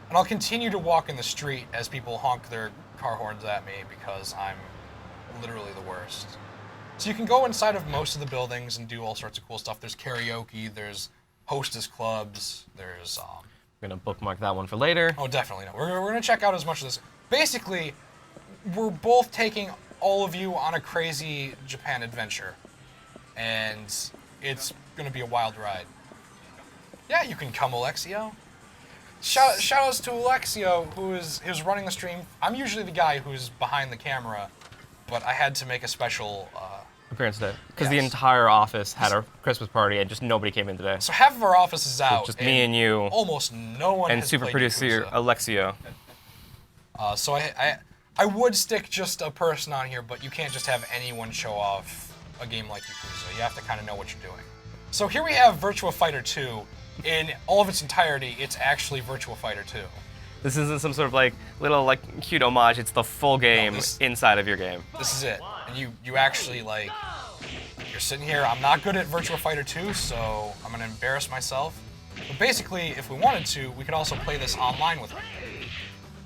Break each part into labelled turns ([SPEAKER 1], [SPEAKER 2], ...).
[SPEAKER 1] And I'll continue to walk in the street as people honk their car horns at me because I'm literally the worst. So you can go inside of most of the buildings and do all sorts of cool stuff. There's karaoke, there's hostess clubs, there's...
[SPEAKER 2] I'm going to bookmark that one for later.
[SPEAKER 1] Oh, definitely no. We're going to check out as much of this. Basically, we're both taking all of you on a crazy Japan adventure. And it's going to be a wild ride. Yeah, you can come, Alexio. Shout outs to Alexio, who's running the stream. I'm usually the guy who's behind the camera, but I had to make a special
[SPEAKER 2] appearance today because the entire office had a Christmas party and just nobody came in today.
[SPEAKER 1] So half of our office is out.
[SPEAKER 2] Just me and you.
[SPEAKER 1] Almost no one.
[SPEAKER 2] And
[SPEAKER 1] has
[SPEAKER 2] super
[SPEAKER 1] played
[SPEAKER 2] producer
[SPEAKER 1] Yakuza.
[SPEAKER 2] Alexio.
[SPEAKER 1] So I would stick just a person on here, but you can't just have anyone show off a game like Yakuza. You have to kind of know what you're doing. So here we have Virtua Fighter 2. In all of its entirety, it's actually Virtua Fighter 2.
[SPEAKER 2] This isn't some sort of little cute homage. It's the full game inside of your game.
[SPEAKER 1] This is it. And you actually you're sitting here. I'm not good at Virtua Fighter 2, so I'm gonna embarrass myself. But basically, if we wanted to, we could also play this online with me.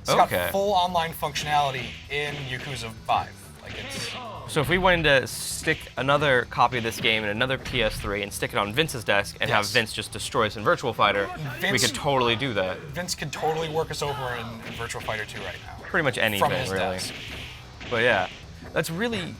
[SPEAKER 1] It's got full online functionality in Yakuza 5.
[SPEAKER 2] So if we wanted to stick another copy of this game in another PS3 and stick it on Vince's desk and have Vince just destroy us in Virtual Fighter, we could totally do that.
[SPEAKER 1] Vince could totally work us over in Virtual Fighter 2 right now.
[SPEAKER 2] Pretty much anything,
[SPEAKER 1] from his
[SPEAKER 2] really.
[SPEAKER 1] desk.
[SPEAKER 2] But yeah, that's really...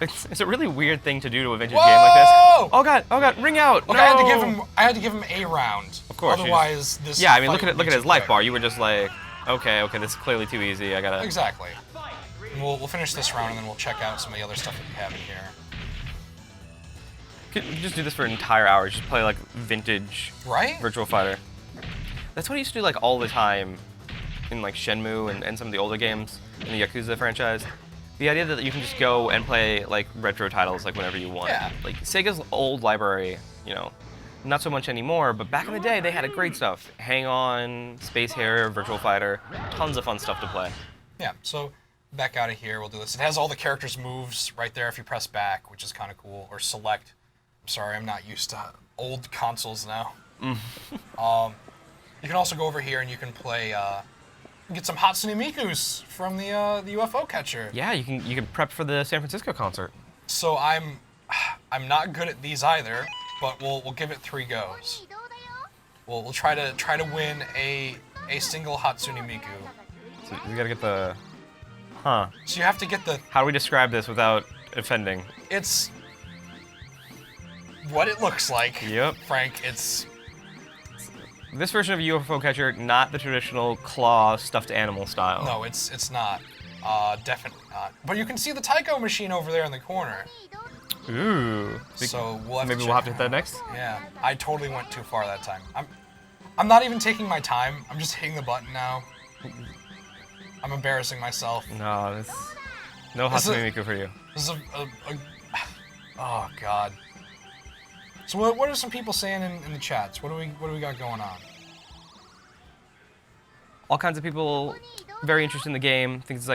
[SPEAKER 2] It's a really weird thing to do to a vintage game like this. Oh god, ring out!
[SPEAKER 1] Look,
[SPEAKER 2] no!
[SPEAKER 1] I had to give him a round.
[SPEAKER 2] Of course.
[SPEAKER 1] Otherwise, this.
[SPEAKER 2] Yeah, I mean, look at his life bar. You were just like, okay, this is clearly too easy. I gotta.
[SPEAKER 1] Exactly. And we'll finish this round and then we'll check out some of the other stuff that we have in here.
[SPEAKER 2] Could you just do this for an entire hour? Just play vintage.
[SPEAKER 1] Right?
[SPEAKER 2] Virtual Fighter. That's what I used to do all the time in Shenmue and some of the older games in the Yakuza franchise. The idea that you can just go and play retro titles whenever you want.
[SPEAKER 1] Yeah.
[SPEAKER 2] Sega's old library, not so much anymore, but back in the day they had great stuff. Hang On, Space Harrier, Virtual Fighter, tons of fun stuff to play.
[SPEAKER 1] Yeah, so back out of here, we'll do this. It has all the characters' moves right there if you press back, which is kind of cool, or select. I'm sorry, I'm not used to old consoles now. You can also go over here and you can play get some Hatsune Mikus from the UFO catcher.
[SPEAKER 2] Yeah, you can prep for the San Francisco concert.
[SPEAKER 1] So I'm not good at these either, but we'll give it 3 goes. We'll try to win a single Hatsune Miku.
[SPEAKER 2] So you gotta get the
[SPEAKER 1] So you have to get the.
[SPEAKER 2] How do we describe this without offending?
[SPEAKER 1] It's what it looks like.
[SPEAKER 2] Yep.
[SPEAKER 1] Frank, it's.
[SPEAKER 2] This version of UFO catcher, not the traditional claw stuffed animal style.
[SPEAKER 1] No, it's not. Definitely not. But you can see the Taiko machine over there in the corner.
[SPEAKER 2] Ooh.
[SPEAKER 1] So we'll have
[SPEAKER 2] maybe
[SPEAKER 1] to
[SPEAKER 2] we'll have to hit that next?
[SPEAKER 1] Yeah. I totally went too far that time. I'm not even taking my time. I'm just hitting the button now. I'm embarrassing myself.
[SPEAKER 2] No, no Hatsune Miku for you.
[SPEAKER 1] This is oh god. So what are some people saying in the chats? What do we got going on?
[SPEAKER 2] All kinds of people very interested in the game. Things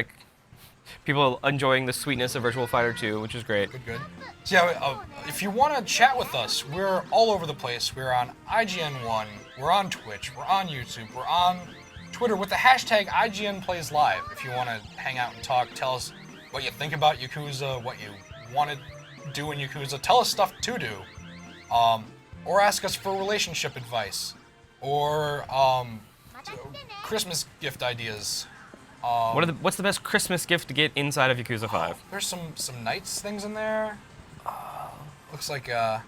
[SPEAKER 2] people enjoying the sweetness of Virtual Fighter 2, which is great.
[SPEAKER 1] Good. So yeah, if you want to chat with us, we're all over the place. We're on IGN1, we're on Twitch, we're on YouTube, we're on Twitter with the hashtag IGNPlaysLive. If you want to hang out and talk, tell us what you think about Yakuza, what you want to do in Yakuza. Tell us stuff to do. Or ask us for relationship advice. Or Christmas gift ideas.
[SPEAKER 2] What's the best Christmas gift to get inside of Yakuza 5?
[SPEAKER 1] There's some Knights things in there. Looks like I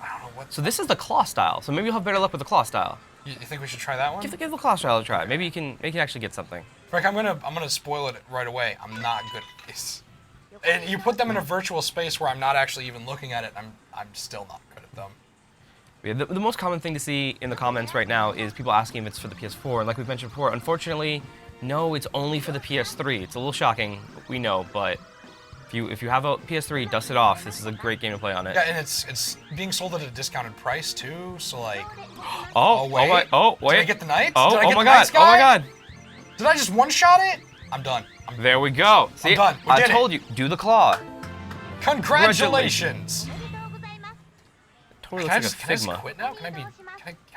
[SPEAKER 1] don't know what.
[SPEAKER 2] So this is the claw style. So maybe you'll have better luck with the claw style.
[SPEAKER 1] You think we should try that one?
[SPEAKER 2] Give the claw style a try. Maybe you can actually get something.
[SPEAKER 1] Frank, I'm gonna spoil it right away. I'm not good at these. And you put them in a virtual space where I'm not actually even looking at it. I'm still not good at them.
[SPEAKER 2] Yeah, the most common thing to see in the comments right now is people asking if it's for the PS4. And like we've mentioned before, unfortunately, no, it's only for the PS3. It's a little shocking, we know, but if you have a PS3, dust it off. This is a great game to play on it.
[SPEAKER 1] Yeah, and it's being sold at a discounted price too. So like,
[SPEAKER 2] wait.
[SPEAKER 1] Did I get the Knights?
[SPEAKER 2] Oh,
[SPEAKER 1] Did I get
[SPEAKER 2] my
[SPEAKER 1] the
[SPEAKER 2] God!
[SPEAKER 1] Knights guy?
[SPEAKER 2] Oh my God!
[SPEAKER 1] Did I just one-shot it? I'm done.
[SPEAKER 2] There we go. See,
[SPEAKER 1] I'm done.
[SPEAKER 2] I told you, do the claw.
[SPEAKER 1] Congratulations.
[SPEAKER 2] Totally
[SPEAKER 1] Can I
[SPEAKER 2] looks
[SPEAKER 1] just
[SPEAKER 2] like a Figma.
[SPEAKER 1] quit now? Can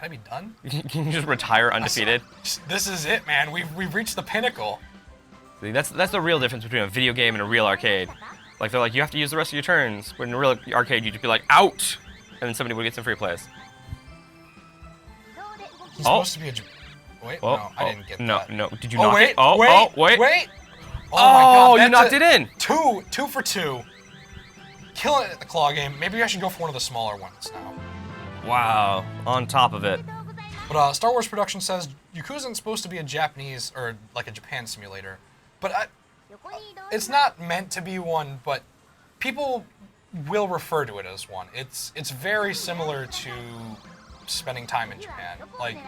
[SPEAKER 1] I I be done?
[SPEAKER 2] Can you just retire undefeated?
[SPEAKER 1] This is it, man. We've reached the pinnacle.
[SPEAKER 2] See, that's the real difference between a video game and a real arcade. Like, they're like, you have to use the rest of your turns. But in a real arcade, you'd just be like, out! And then somebody would get some free plays.
[SPEAKER 1] He's supposed to be a... Wait, no, I didn't get that.
[SPEAKER 2] No, did you knock
[SPEAKER 1] wait,
[SPEAKER 2] it? Oh,
[SPEAKER 1] wait!
[SPEAKER 2] Oh,
[SPEAKER 1] my God,
[SPEAKER 2] you knocked it in!
[SPEAKER 1] Two for two. Killing it at the claw game. Maybe I should go for one of the smaller ones now.
[SPEAKER 2] Wow, on top of it.
[SPEAKER 1] But Star Wars Production says Yakuza isn't supposed to be a Japanese, or like a Japan simulator. But it's not meant to be one, but people will refer to it as one. It's very similar to spending time in Japan. Like,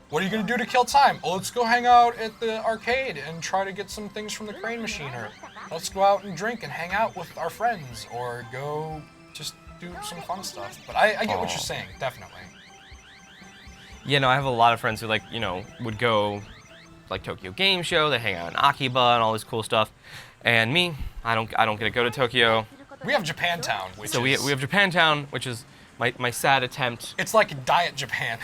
[SPEAKER 1] what are you gonna do to kill time? Oh, let's go hang out at the arcade and try to get some things from the crane machine, or let's go out and drink and hang out with our friends, or go just do some fun stuff. But I get what you're saying, definitely.
[SPEAKER 2] Yeah, no, I have a lot of friends who, like, you know, would go, like, Tokyo Game Show, they hang out in Akiba and all this cool stuff. And me, I don't get to go to Tokyo.
[SPEAKER 1] We have Japantown, which
[SPEAKER 2] is... So we have Japantown, which is my sad attempt.
[SPEAKER 1] It's like Diet Japan.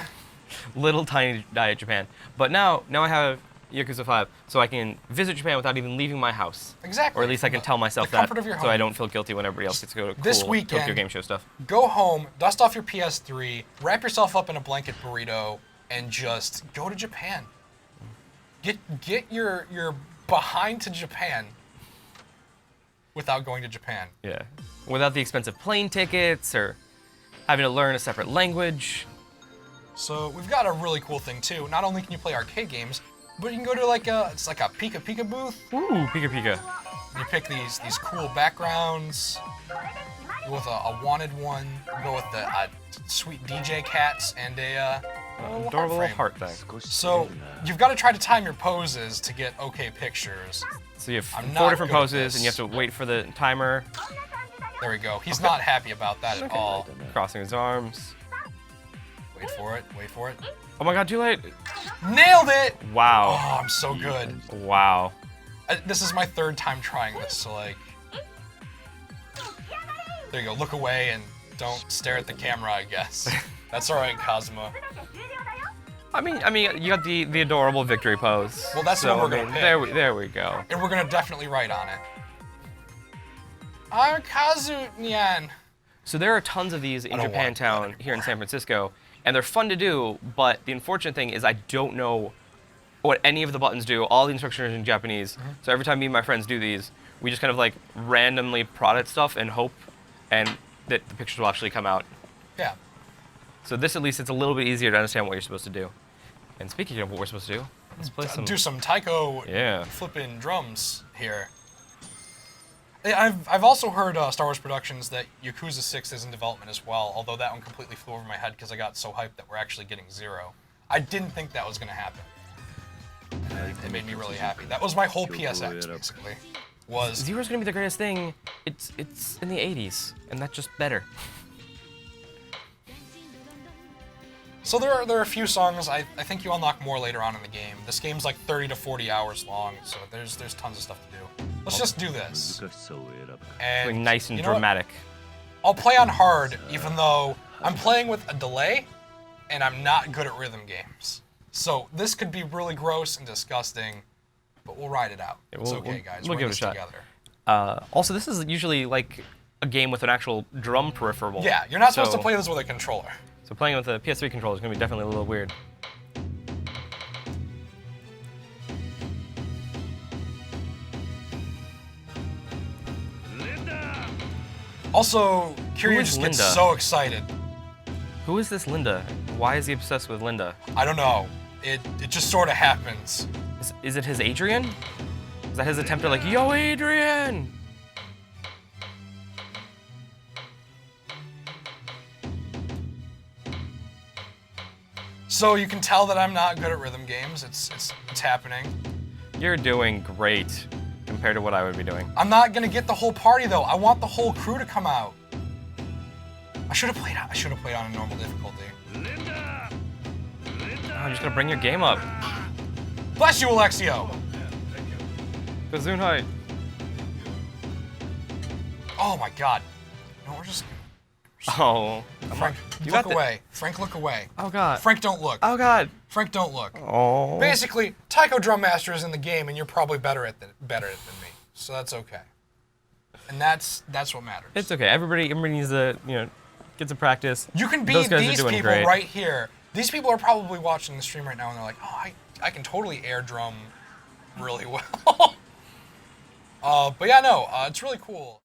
[SPEAKER 2] Little tiny Diet Japan. But now I have Yakuza 5, so I can visit Japan without even leaving my house.
[SPEAKER 1] Exactly.
[SPEAKER 2] Or at least I can tell myself that, so I don't feel guilty when everybody else gets to go to cool
[SPEAKER 1] this weekend,
[SPEAKER 2] Tokyo Game Show stuff.
[SPEAKER 1] Go home, dust off your PS3, wrap yourself up in a blanket burrito, and just go to Japan. Get your behind to Japan without going to Japan.
[SPEAKER 2] Yeah. Without the expensive plane tickets or having to learn a separate language.
[SPEAKER 1] So we've got a really cool thing too. Not only can you play arcade games, but you can go to it's like a Pika Pika booth.
[SPEAKER 2] Ooh, Pika Pika.
[SPEAKER 1] You pick these cool backgrounds. Go with a wanted one. Go with the sweet DJ cats and a
[SPEAKER 2] adorable little heart thing.
[SPEAKER 1] So you've got to try to time your poses to get okay pictures.
[SPEAKER 2] So you have 4 different poses, and you have to wait for the timer.
[SPEAKER 1] There we go. He's not happy about that at all.
[SPEAKER 2] Crossing his arms.
[SPEAKER 1] Wait for it. Wait for it.
[SPEAKER 2] Oh my God! Too late.
[SPEAKER 1] Nailed it!
[SPEAKER 2] Wow.
[SPEAKER 1] Oh, I'm so good.
[SPEAKER 2] Wow.
[SPEAKER 1] This is my 3rd time trying this, so like... There you go, look away and don't stare at the camera, I guess. That's alright, Kazuma.
[SPEAKER 2] I mean, you got the adorable victory pose.
[SPEAKER 1] Well, that's what we're gonna pick.
[SPEAKER 2] There we go.
[SPEAKER 1] And we're gonna definitely write on it. I'm Kazu-nyan.
[SPEAKER 2] So there are tons of these in Japantown here in San Francisco, and they're fun to do, but the unfortunate thing is I don't know what any of the buttons do. All the instructions are in Japanese, so every time me and my friends do these, we just kind of like randomly prod at stuff and hope and that the pictures will actually come out.
[SPEAKER 1] Yeah.
[SPEAKER 2] So this, at least, it's a little bit easier to understand what you're supposed to do. And speaking of what we're supposed to do, let's play some...
[SPEAKER 1] Do some taiko flipping drums here. I've also heard Star Wars Productions that Yakuza 6 is in development as well, although that one completely flew over my head because I got so hyped that we're actually getting 0. I didn't think that was going to happen. It made me really happy. That was my whole PSX, basically. Was
[SPEAKER 2] 0's going to be the greatest thing. It's in the 80s, and that's just better.
[SPEAKER 1] So there are a few songs. I think you unlock more later on in the game. This game's like 30 to 40 hours long, so there's tons of stuff to do. Let's just do this. And
[SPEAKER 2] something nice and dramatic.
[SPEAKER 1] I'll play on hard, even though I'm playing with a delay, and I'm not good at rhythm games. So this could be really gross and disgusting, but we'll ride it out. It's okay, guys.
[SPEAKER 2] We'll give it a shot. Together. Also, this is usually like a game with an actual drum peripheral.
[SPEAKER 1] Yeah, you're not supposed to play this with a controller.
[SPEAKER 2] So playing with a PS3 controller is going to be definitely a little weird.
[SPEAKER 1] Also, Kiryu just gets so excited.
[SPEAKER 2] Who is this Linda? Why is he obsessed with Linda?
[SPEAKER 1] I don't know. It just sort of happens.
[SPEAKER 2] Is it his Adrian? Is that his attempt to like, yo, Adrian?
[SPEAKER 1] So you can tell that I'm not good at rhythm games. It's happening.
[SPEAKER 2] You're doing great compared to what I would be doing.
[SPEAKER 1] I'm not gonna get the whole party though. I want the whole crew to come out. I should have played on a normal difficulty.
[SPEAKER 2] I'm just gonna bring your game up.
[SPEAKER 1] Bless you, Alexio.
[SPEAKER 2] Gesundheit.
[SPEAKER 1] Oh my God. No, we're just
[SPEAKER 2] Oh,
[SPEAKER 1] Frank,
[SPEAKER 2] you
[SPEAKER 1] look
[SPEAKER 2] got
[SPEAKER 1] away. Frank, look away.
[SPEAKER 2] Oh God.
[SPEAKER 1] Frank, don't look.
[SPEAKER 2] Oh God.
[SPEAKER 1] Frank, don't look.
[SPEAKER 2] Oh.
[SPEAKER 1] Basically, Taiko Drum Master is in the game, and you're probably better at it than me. So that's okay. And that's what matters.
[SPEAKER 2] It's okay. Everybody needs to get some practice.
[SPEAKER 1] You can be
[SPEAKER 2] Those guys are
[SPEAKER 1] these
[SPEAKER 2] doing
[SPEAKER 1] people
[SPEAKER 2] great.
[SPEAKER 1] right here. These people are probably watching the stream right now, and they're like, oh, I can totally air drum really well. But yeah, no, it's really cool.